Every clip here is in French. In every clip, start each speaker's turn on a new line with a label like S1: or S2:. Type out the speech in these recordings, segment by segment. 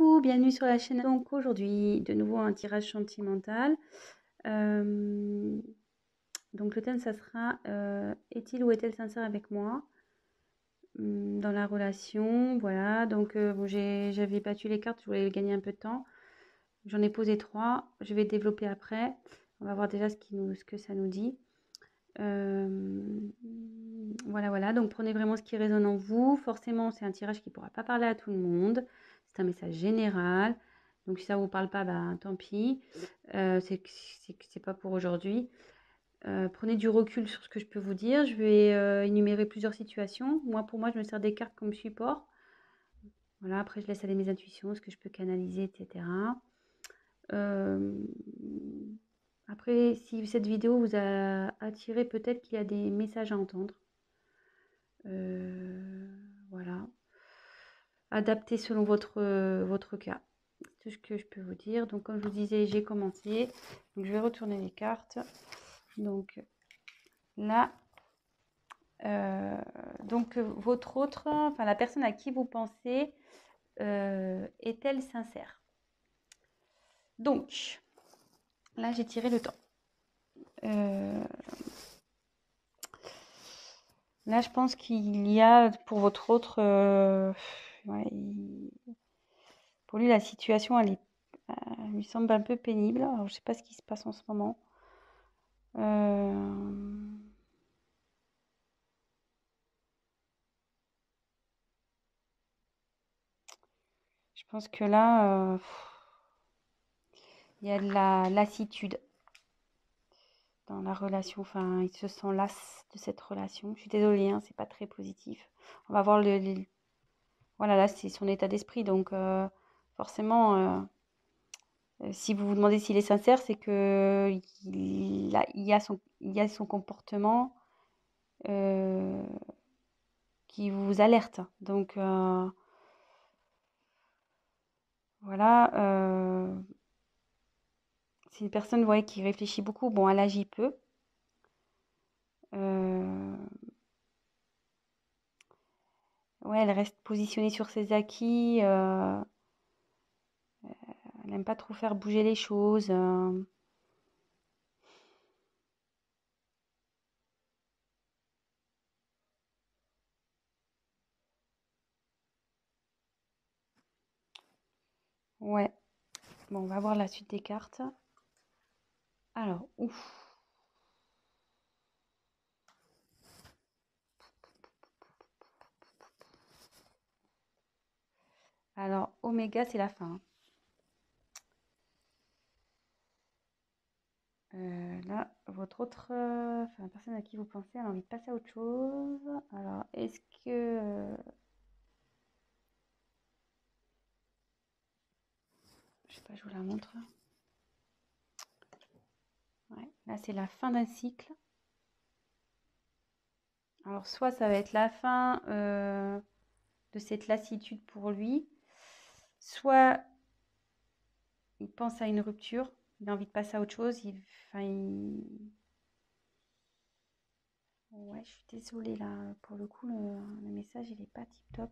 S1: Coucou, bienvenue sur la chaîne. Donc aujourd'hui, de nouveau un tirage sentimental. Donc le thème, ça sera est-il ou est-elle sincère avec moi dans la relation? Voilà, donc bon, j'avais battu les cartes, je voulais gagner un peu de temps. J'en ai posé 3, je vais développer après. On va voir déjà ce que ça nous dit. Voilà, donc prenez vraiment ce qui résonne en vous. Forcément, c'est un tirage qui ne pourra pas parler à tout le monde. C'est un message général. Donc si ça ne vous parle pas, bah, tant pis. C'est pas pour aujourd'hui. Prenez du recul sur ce que je peux vous dire. Je vais énumérer plusieurs situations. Pour moi, je me sers des cartes comme support. Voilà, après, je laisse aller mes intuitions, ce que je peux canaliser, etc. Après, si cette vidéo vous a attiré, peut-être qu'il y a des messages à entendre. Voilà. Adapté selon votre cas. C'est tout ce que je peux vous dire. Donc, comme je vous disais, j'ai commencé. Donc, je vais retourner les cartes. Donc, là, votre autre, enfin, la personne à qui vous pensez, est-elle sincère? Donc, là, j'ai tiré le temps. Là, je pense qu'il y a pour votre autre, ouais, pour lui, la situation, elle lui semble un peu pénible. Alors, je sais pas ce qui se passe en ce moment. Je pense que là, il y a de la lassitude dans la relation. Enfin, il se sent las de cette relation. Je suis désolée, hein, c'est pas très positif. On va voir voilà, là, c'est son état d'esprit. Donc, forcément, si vous vous demandez s'il est sincère, c'est que il y a son comportement qui vous alerte. Donc, voilà. C'est une personne, ouais, qui réfléchit beaucoup. Bon, elle agit peu. Ouais, elle reste positionnée sur ses acquis. Elle n'aime pas trop faire bouger les choses. Ouais. Bon, on va voir la suite des cartes. Alors, ouf. Alors, Oméga, c'est la fin. Là, votre autre, enfin, la personne à qui vous pensez, elle a envie de passer à autre chose. Alors, est-ce que... je sais pas, je vous la montre. Ouais, là, c'est la fin d'un cycle. Alors, soit ça va être la fin de cette lassitude pour lui, soit il pense à une rupture, il a envie de passer à autre chose. Ouais, je suis désolée là, pour le coup, le message, il est pas tip top.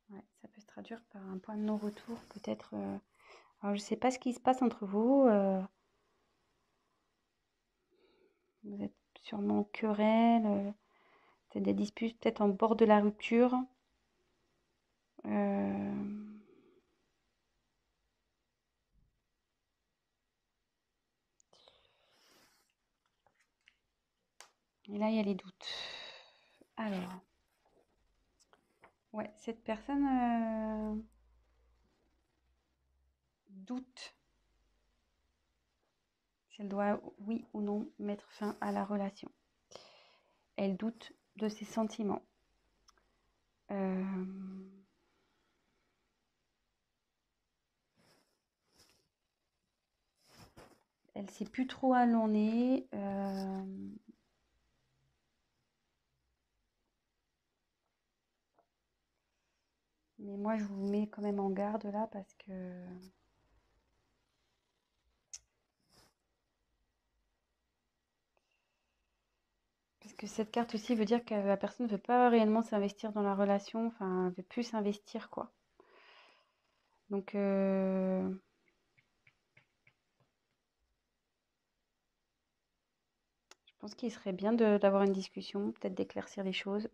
S1: Ouais, ça peut se traduire par un point de non-retour, peut-être. Alors, je sais pas ce qui se passe entre vous. Vous êtes sûrement en querelle, peut-être des disputes, peut-être en bord de la rupture. Et là, il y a les doutes. Alors, ouais, cette personne doute si elle doit, oui ou non, mettre fin à la relation. Elle doute de ses sentiments. Elle sait plus trop où elle en est. Mais moi, je vous mets quand même en garde là parce que cette carte aussi veut dire que la personne ne veut pas réellement s'investir dans la relation, enfin, elle veut plus s'investir, quoi. Donc, je pense qu'il serait bien d'avoir une discussion, peut-être d'éclaircir les choses.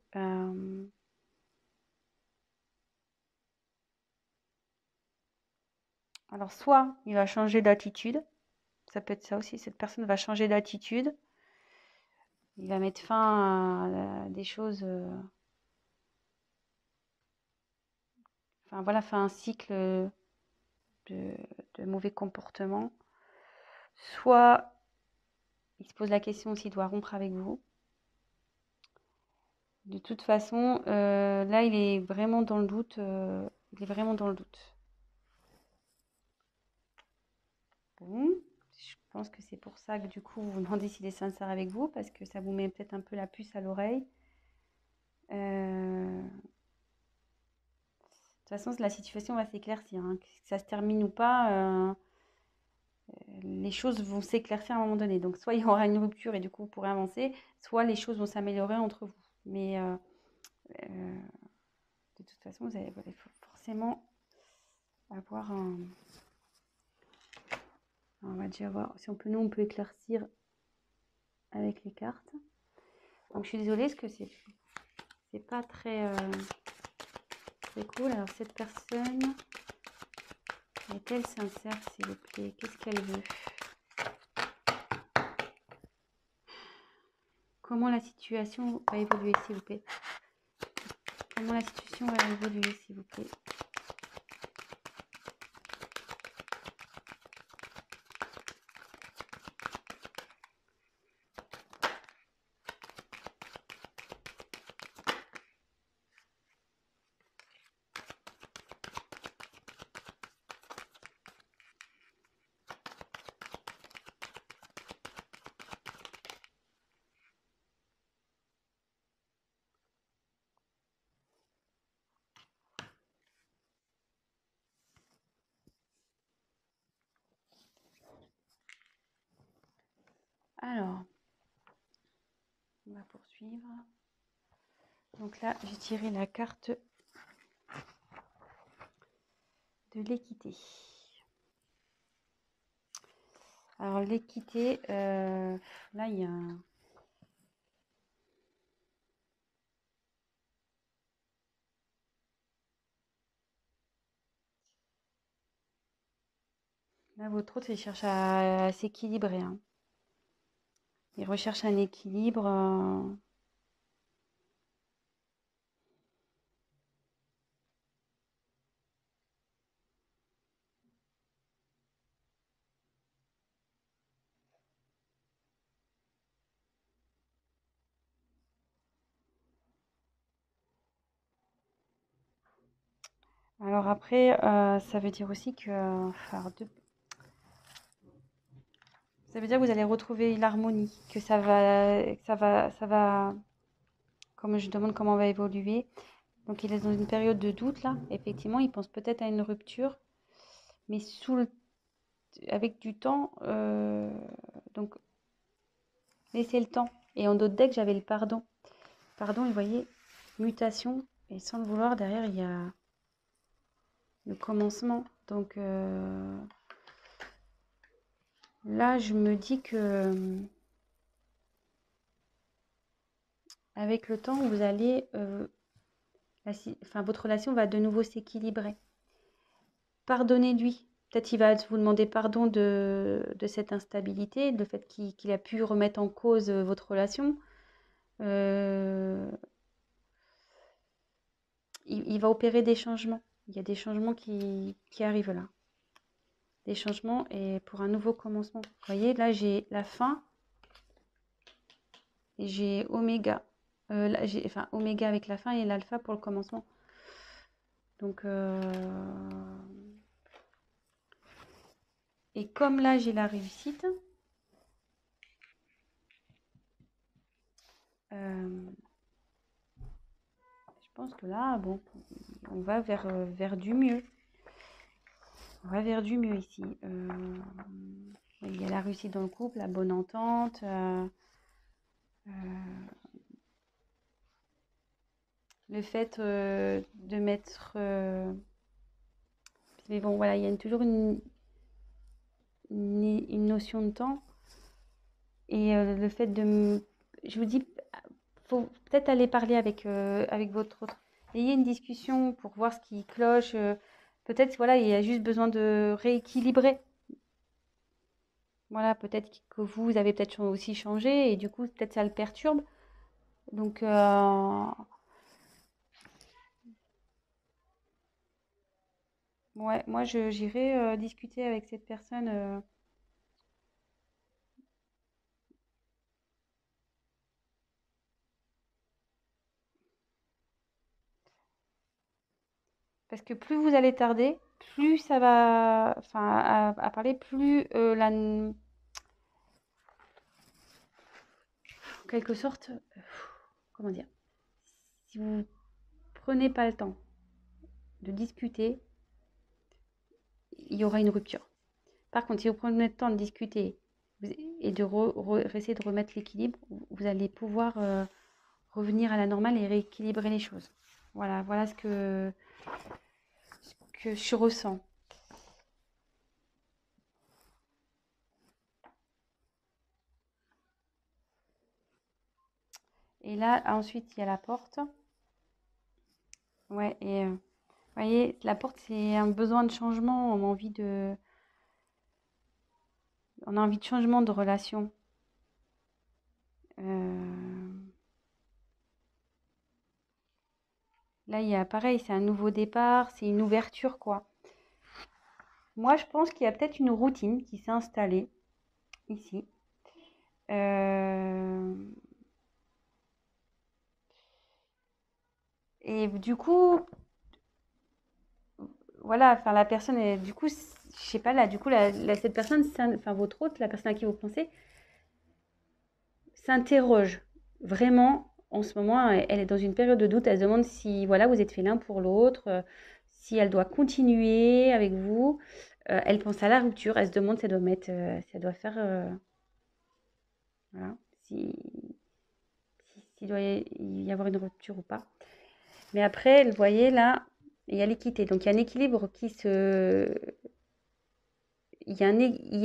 S1: Alors, soit il va changer d'attitude, ça peut être ça aussi, cette personne va changer d'attitude, il va mettre fin à des choses, enfin voilà, fin à un cycle de, de mauvais comportement. Soit il se pose la question s'il doit rompre avec vous. De toute façon, là, il est vraiment dans le doute. Il est vraiment dans le doute. Bon, je pense que c'est pour ça que du coup, vous vous demandez s'il est sincère avec vous, parce que ça vous met peut-être un peu la puce à l'oreille. De toute façon, la situation va s'éclaircir, hein. Que ça se termine ou pas, les choses vont s'éclaircir à un moment donné. Donc, soit il y aura une rupture et du coup, vous pourrez avancer, soit les choses vont s'améliorer entre vous. Mais euh, de toute façon, vous allez forcément avoir un... On va déjà voir si nous, on peut éclaircir avec les cartes. Donc, je suis désolée parce que c'est pas très, très cool. Alors, cette personne, est-elle sincère, s'il vous plaît? Qu'est-ce qu'elle veut? Comment la situation va évoluer, s'il vous plaît? Comment la situation va évoluer, s'il vous plaît? Alors, on va poursuivre. Donc là, j'ai tiré la carte de l'équité. Alors, l'équité, là, il y a un... Là, votre autre, il cherche à s'équilibrer, hein. Il recherche un équilibre. Alors après, ça veut dire aussi que... ça veut dire que vous allez retrouver l'harmonie, que ça va... Comme je demande comment on va évoluer. Donc il est dans une période de doute là. Effectivement, il pense peut-être à une rupture, mais avec du temps. Donc laissez le temps. Et en d'autres decks, j'avais le pardon. Pardon, vous voyez, mutation. Et sans le vouloir, derrière, il y a le commencement. Donc là, je me dis que avec le temps, vous allez, votre relation va de nouveau s'équilibrer. Pardonnez-lui. Peut-être il va vous demander pardon de cette instabilité, le fait qu'il a pu remettre en cause votre relation. Il va opérer des changements. Il y a des changements qui arrivent là. Des changements et pour un nouveau commencement. Vous voyez, là, j'ai la fin et j'ai oméga. Là, oméga avec la fin et l'alpha pour le commencement. Donc, et comme là, j'ai la réussite, je pense que là, bon, on va vers du mieux. On va vers du mieux ici. Il y a la réussite dans le couple, la bonne entente. Le fait de mettre... mais bon, voilà, il y a toujours une notion de temps. Et le fait de... Je vous dis, faut peut-être aller parler avec votre autre. Ayez une discussion pour voir ce qui cloche. Peut-être, voilà, il y a juste besoin de rééquilibrer. Voilà, peut-être que vous avez peut-être aussi changé et du coup, peut-être ça le perturbe. Donc, ouais, moi, j'irai discuter avec cette personne. Parce que plus vous allez tarder, plus ça va, enfin, à parler, plus en quelque sorte, comment dire, si vous prenez pas le temps de discuter, il y aura une rupture. Par contre, si vous prenez le temps de discuter et de essayer de remettre l'équilibre, vous allez pouvoir revenir à la normale et rééquilibrer les choses. Voilà, voilà ce que je ressens. Et là, ensuite, il y a la porte. Ouais, et vous voyez, la porte, c'est un besoin de changement. On a envie de changement de relation. Là, il y a pareil, c'est un nouveau départ, c'est une ouverture, quoi. Moi, je pense qu'il y a peut-être une routine qui s'est installée ici. Euh, Et du coup, voilà, enfin la personne est, du coup, je sais pas là, du coup, cette personne, enfin votre hôte, la personne à qui vous pensez, s'interroge vraiment en ce moment. Elle est dans une période de doute. Elle se demande si, voilà, vous êtes fait l'un pour l'autre, si elle doit continuer avec vous. Elle pense à la rupture. Elle se demande si elle doit mettre, si elle doit faire, voilà, s'il doit y avoir une rupture ou pas. Mais après, vous voyez là, il y a l'équité. Donc il y a un équilibre qui se il y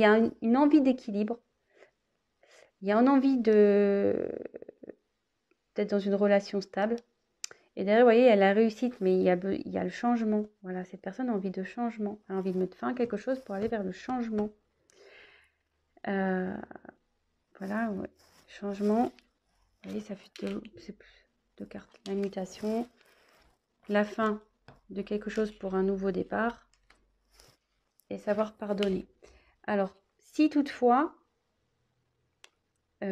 S1: a une envie d'équilibre, il y a une envie d'être dans une relation stable. Et derrière, vous voyez, il y a la réussite, mais il y a le changement. Voilà, cette personne a envie de changement, a envie de mettre fin à quelque chose pour aller vers le changement. Voilà, ouais. Changement. Vous voyez, ça fait deux cartes. La mutation, la fin de quelque chose pour un nouveau départ et savoir pardonner. Alors, si toutefois, parce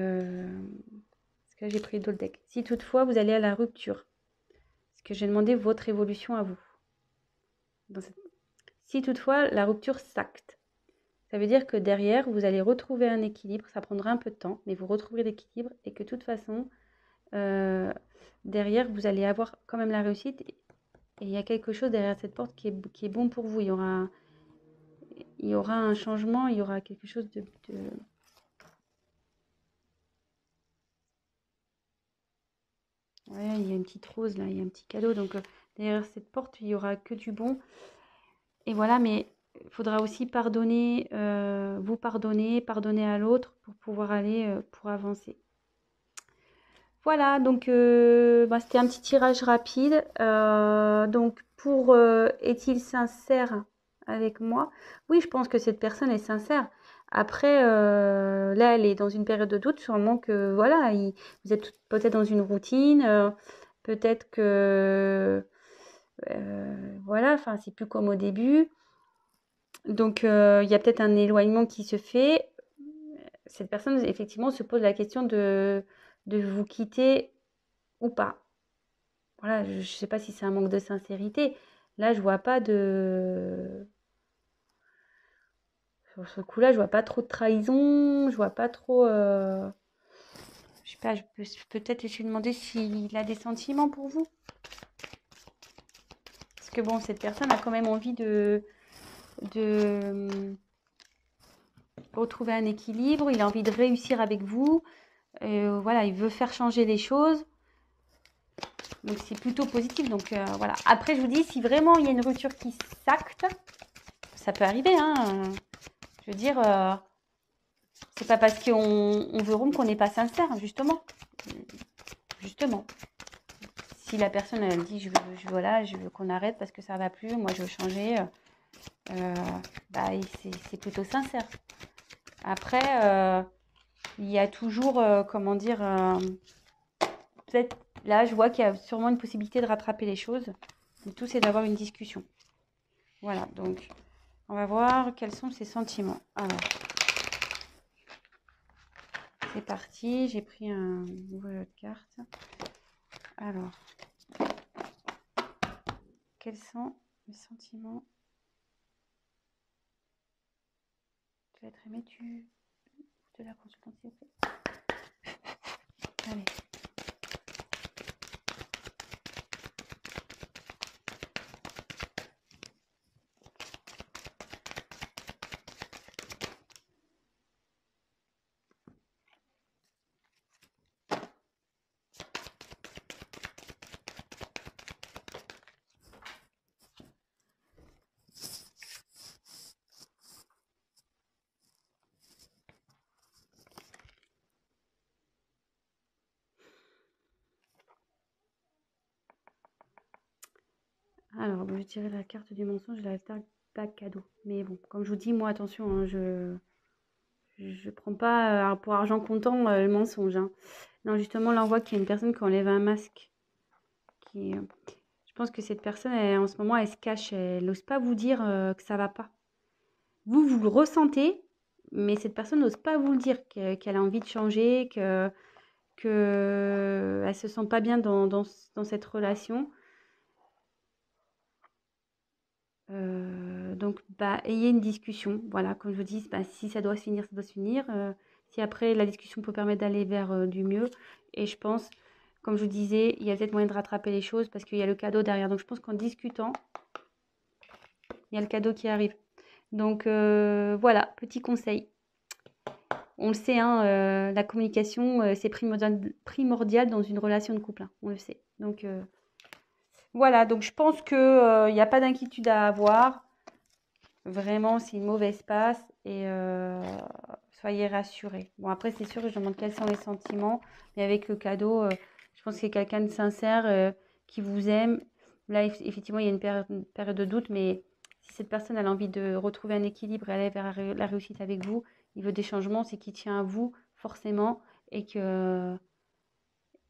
S1: que là j'ai pris d'autres decks, si toutefois vous allez à la rupture, parce que j'ai demandé votre évolution à vous. Si toutefois la rupture s'acte, ça veut dire que derrière vous allez retrouver un équilibre, ça prendra un peu de temps, mais vous retrouverez l'équilibre et que de toute façon, derrière vous allez avoir quand même la réussite et il y a quelque chose derrière cette porte qui est bon pour vous. Il y aura un changement, il y aura quelque chose de ouais, il y a une petite rose là, il y a un petit cadeau. Donc derrière cette porte, il y aura que du bon. Et voilà, mais il faudra aussi pardonner, vous pardonner à l'autre pour pouvoir aller, pour avancer. Voilà, donc c'était un petit tirage rapide. Donc pour est-il sincère avec moi? Oui, je pense que cette personne est sincère. Après, là, elle est dans une période de doute, sûrement que voilà, vous êtes peut-être dans une routine, peut-être que voilà, enfin, c'est plus comme au début. Donc, il y a peut-être un éloignement qui se fait. Cette personne, effectivement, se pose la question de vous quitter ou pas. Voilà, je ne sais pas si c'est un manque de sincérité. Là, je vois pas de... Sur ce coup-là, je vois pas trop de trahison, je vois pas trop... Je sais pas, je peux peut-être essayer de demander s'il a des sentiments pour vous. Parce que bon, cette personne a quand même envie de retrouver un équilibre, il a envie de réussir avec vous. Voilà, il veut faire changer les choses. Donc c'est plutôt positif. Donc voilà. Après, je vous dis, si vraiment il y a une rupture qui s'acte, ça peut arriver. Hein. Je veux dire, c'est pas parce qu'on veut rompre qu'on n'est pas sincère, justement. Justement. Si la personne elle dit voilà, je veux qu'on arrête parce que ça va plus, moi je veux changer, bah, c'est plutôt sincère. Après, il y a toujours, comment dire, peut-être là je vois qu'il y a sûrement une possibilité de rattraper les choses. Le tout c'est d'avoir une discussion. Voilà, donc on va voir quels sont ses sentiments. Alors, c'est parti, j'ai pris un nouveau carte. Alors, quels sont les sentiments? Tu vas être aimé, tu de la consultante, s'il vous plaît. Allez. Alors, je dirais la carte du mensonge et la carte pas cadeau. Mais bon, comme je vous dis, moi, attention, hein, je prends pas pour argent comptant le mensonge. Hein. Non, justement, là, on voit qu'il y a une personne qui enlève un masque. Je pense que cette personne, en ce moment, elle se cache. Elle n'ose pas vous dire que ça va pas. Vous le ressentez, mais cette personne n'ose pas vous le dire, qu'elle a envie de changer, qu'elle ne se sent pas bien dans cette relation. Donc, bah, ayez une discussion. Voilà, comme je vous dis, bah, si ça doit se finir, ça doit se finir. Si après, la discussion peut permettre d'aller vers du mieux. Et je pense, comme je vous disais, il y a peut-être moyen de rattraper les choses parce qu'il y a le cadeau derrière. Donc, je pense qu'en discutant, il y a le cadeau qui arrive. Donc, voilà, petit conseil. On le sait, hein, la communication, c'est primordial dans une relation de couple. Hein, on le sait. Donc, voilà, donc je pense qu'il n'y a pas d'inquiétude à avoir. Vraiment, c'est une mauvaise passe et soyez rassurés. Bon, après, c'est sûr que je demande quels sont les sentiments, mais avec le cadeau, je pense que c'est quelqu'un de sincère qui vous aime. Là, effectivement, il y a une période de doute, mais si cette personne a envie de retrouver un équilibre et aller vers la réussite avec vous, il veut des changements, c'est qu'il tient à vous forcément et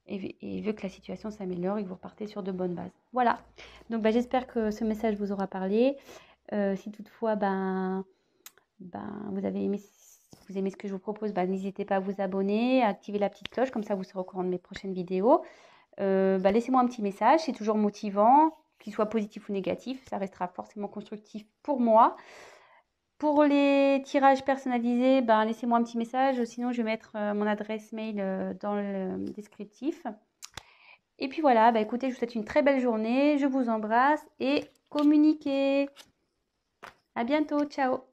S1: il veut que la situation s'améliore et que vous repartez sur de bonnes bases. Voilà. Donc, bah, j'espère que ce message vous aura parlé. Si toutefois vous aimez ce que je vous propose, n'hésitez pas à vous abonner, à activer la petite cloche, comme ça vous serez au courant de mes prochaines vidéos. Laissez-moi un petit message, c'est toujours motivant, qu'il soit positif ou négatif, ça restera forcément constructif pour moi. Pour les tirages personnalisés, laissez-moi un petit message, sinon je vais mettre mon adresse mail dans le descriptif. Et puis voilà, écoutez, je vous souhaite une très belle journée, je vous embrasse et communiquez. À bientôt, ciao.